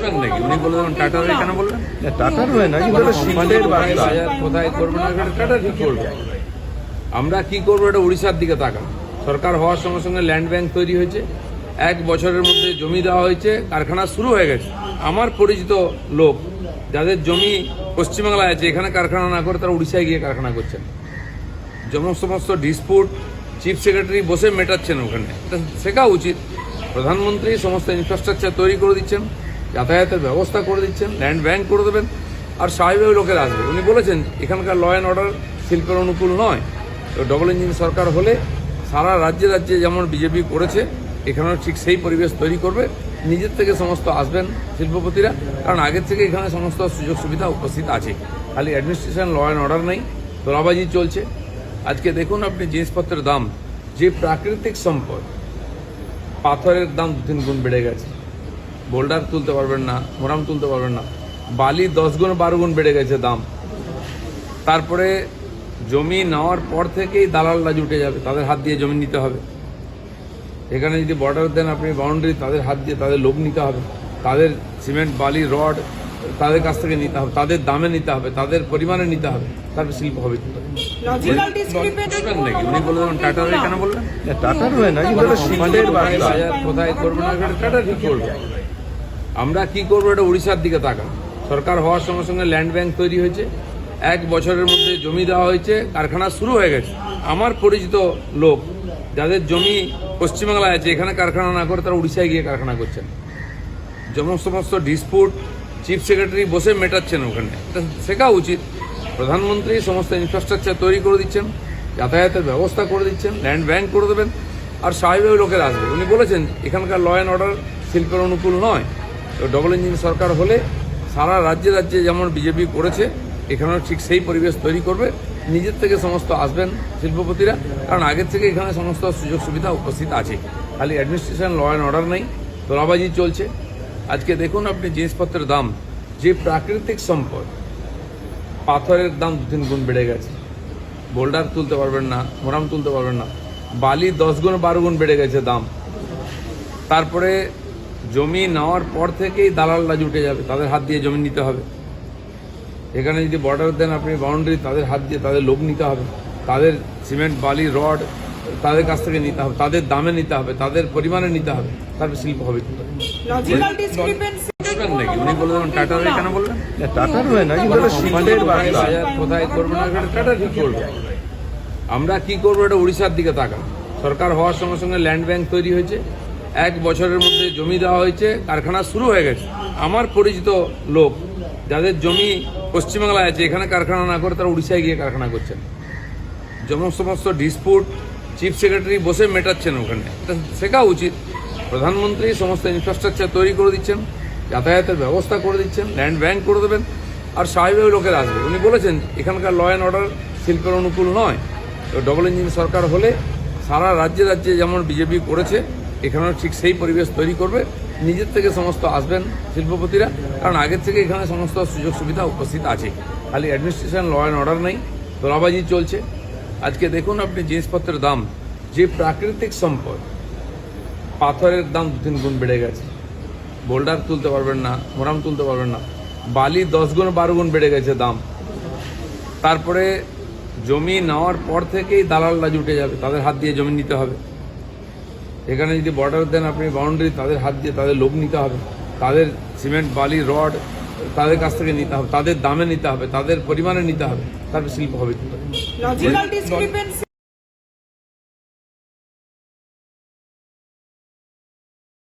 বুঝবেন নাকি? উনি বললেন টাটার হয়ে কেন বললেন? টাটার হয় না, কিন্তু এটা সীমান্তের বার্তা। কোথায় করবেন না, টাটা ঠিক করবে। আমরা কি করবো, এটা উড়িষ্যার দিকে তাকান। সরকার হওয়ার সঙ্গে সঙ্গে ল্যান্ড ব্যাংক তৈরি হয়েছে, 1 বছরের মধ্যে জমি দেওয়া হয়েছে, কারখানা শুরু হয়ে গেছে। আমার পরিচিত লোক যাদের জমি পশ্চিমবাংলায় আছে, এখানে কারখানা না করে তারা উড়িষ্যায় গিয়ে কারখানা করছেন। সমস্ত ডিসপুট চিফ সেক্রেটারি বসে মেটাচ্ছেন ওখানে। এটা শেখা উচিত। প্রধানমন্ত্রী সমস্ত ইনফ্রাস্ট্রাকচার তৈরি করে দিচ্ছেন, যাতায়াতের ব্যবস্থা করে দিচ্ছেন, ল্যান্ড ব্যাংক করে দেবেন, আর স্বাভাবিক লোকের আসবে। উনি বলেছেন এখানকার ল অ্যান্ড অর্ডার শিল্পের অনুকূল নয়। তো ডবল ইঞ্জিন সরকার হলে সারা রাজ্যে রাজ্যে যেমন বিজেপি করেছে, এখানেও ঠিক সেই পরিবেশ তৈরি করবে। নিজের থেকে সমস্ত আসবেন শিল্পপতিরা, কারণ আগের থেকে এখানে সমস্ত সুযোগ সুবিধা উপস্থিত আছে। খালি অ্যাডমিনিস্ট্রেশন, ল অ্যান্ড অর্ডার নেই, তোলাবাজি চলছে। আজকে দেখুন আপনি জিনিসপত্রের দাম, যে প্রাকৃতিক সম্পদ, পাথরের দাম 2-3 গুণ বেড়ে গেছে। বোল্ডার তুলতে পারবেন না, মোরাম তুলতে পারবেন না। বালি 10 গুণ 12 গুণ বেড়ে গেছে দাম। তারপরে জমি নেওয়ার পর থেকেই দালালরা জুটে যাবে, তাদের হাত দিয়ে জমি নিতে হবে। এখানে যদি বর্ডার দেন আপনি, বাউন্ডারি, তাদের হাত দিয়ে তাদের লোক নিতে হবে, তাদের সিমেন্ট বালি রড তাদের কাছ থেকে নিতে হবে, তাদের দামে নিতে হবে, তাদের পরিমাণে নিতে হবে, তারপর শিল্প হবে। বুঝবেন নাকি? উনি বললেন টাটার হয়ে কেন বললেন? টাটার হয় না, কিন্তু এটা সীমান্তের বার্তা। কোথায় করবেন না, টাটা ঠিক করবে। আমরা কি করবো, এটা উড়িষ্যার দিকে তাকান। সরকার হওয়ার সঙ্গে সঙ্গে ল্যান্ড ব্যাংক তৈরি হয়েছে, 1 বছরের মধ্যে জমি দেওয়া হয়েছে, কারখানা শুরু হয়ে গেছে। আমার পরিচিত লোক যাদের জমি পশ্চিমবাংলায় আছে, এখানে কারখানা না করে তারা উড়িষ্যায় গিয়ে কারখানা করছেন। সমস্ত ডিসপুট চিফ সেক্রেটারি বসে মেটাচ্ছেন ওখানে। এটা শেখা উচিত। প্রধানমন্ত্রী সমস্ত ইনফ্রাস্ট্রাকচার তৈরি করে দিচ্ছেন, যাতায়াতের ব্যবস্থা করে দিচ্ছেন, ল্যান্ড ব্যাংক করে দেবেন, আর স্বাভাবিক লোকের আসবে। উনি বলেছেন এখানকার ল অ্যান্ড অর্ডার শিল্পের অনুকূল নয়। তো ডবল ইঞ্জিন সরকার হলে সারা রাজ্যে রাজ্যে যেমন বিজেপি করেছে, এখানেও ঠিক সেই পরিবেশ তৈরি করবে। নিজের থেকে সমস্ত আসবেন শিল্পপতিরা, কারণ আগের থেকে এখানে সমস্ত সুযোগ সুবিধা উপস্থিত আছে। খালি অ্যাডমিনিস্ট্রেশন, ল অ্যান্ড অর্ডার নেই, তোলাবাজি চলছে। আজকে দেখুন আপনি জিনিসপত্রের দাম, যে প্রাকৃতিক সম্পদ, পাথরের দাম 2-3 গুণ বেড়ে গেছে। বোল্ডার তুলতে পারবেন না, মোরাম তুলতে পারবেন না। বালি 10 গুণ 12 গুণ বেড়ে গেছে দাম। তারপরে জমি নেওয়ার পর থেকেই দালালরা জুটে যাবে, তাদের হাত দিয়ে জমি নিতে হবে। এখানে যদি বর্ডার দেন আপনি, বাউন্ডারি, তাদের হাত দিয়ে তাদের লোক নিতে হবে, তাদের সিমেন্ট বালি রড তাদের কাছ থেকে নিতে হবে, তাদের দামে নিতে হবে, তাদের পরিমাণে নিতে হবে, তারপর শিল্প হবে। বুঝবেন নাকি? উনি বললেন টাটার হয়ে কেন বললেন? টাটার হয় না, কিন্তু এটা সীমান্তের বার্তা। কোথায় করবেন না, টাটা ঠিক করবে। আমরা কি করবো, এটা উড়িষ্যার দিকে তাকান। সরকার হওয়ার সঙ্গে সঙ্গে ল্যান্ড ব্যাংক তৈরি হয়েছে, 1 বছরের মধ্যে জমি দেওয়া হয়েছে, কারখানা শুরু হয়ে গেছে। আমার পরিচিত লোক যাদের জমি পশ্চিমবাংলায় আছে, এখানে কারখানা না করে তারা উড়িষ্যায় গিয়ে কারখানা করছেন। সমস্ত ডিসপুট চিফ সেক্রেটারি বসে মেটাচ্ছেন ওখানে। এটা শেখা উচিত। প্রধানমন্ত্রী সমস্ত ইনফ্রাস্ট্রাকচার তৈরি করে দিচ্ছেন, যাতায়াতের ব্যবস্থা করে দিচ্ছেন, ল্যান্ড ব্যাংক করে দেবেন, আর স্বাভাবিক লোকের আসবে। উনি বলেছেন এখানকার ল অ্যান্ড অর্ডার শিল্পের অনুকূল নয়। তো ডবল ইঞ্জিন সরকার হলে সারা রাজ্যে রাজ্যে যেমন বিজেপি করেছে, এখানেও ঠিক সেই পরিবেশ তৈরি করবে। নিজের থেকে সমস্ত আসবেন শিল্পপতিরা, কারণ আগের থেকে এখানে সমস্ত সুযোগ সুবিধা উপস্থিত আছে। খালি অ্যাডমিনিস্ট্রেশন, ল অ্যান্ড অর্ডার নেই, তোলাবাজি চলছে। আজকে দেখুন আপনি জিনিসপত্রের দাম, যে প্রাকৃতিক সম্পদ, পাথরের দাম 2-3 গুণ বেড়ে গেছে। বোল্ডার তুলতে পারবেন না, মোরাম তুলতে পারবেন না। বালি 10 গুণ 12 গুণ বেড়ে গেছে দাম। তারপরে জমি নেওয়ার পর থেকেই দালালরা জুটে যাবে, তাদের হাত দিয়ে জমি নিতে হবে। এখানে যদি বর্ডার দেন আপনি, বাউন্ডারি, তাদের হাত দিয়ে তাদের লোক নিতে হবে, তাদের সিমেন্ট বালি রড তাদের কাছ থেকে নিতে হবে, তাদের দামে নিতে হবে, তাদের পরিমাণে নিতে হবে, তারপর শিল্প হবে।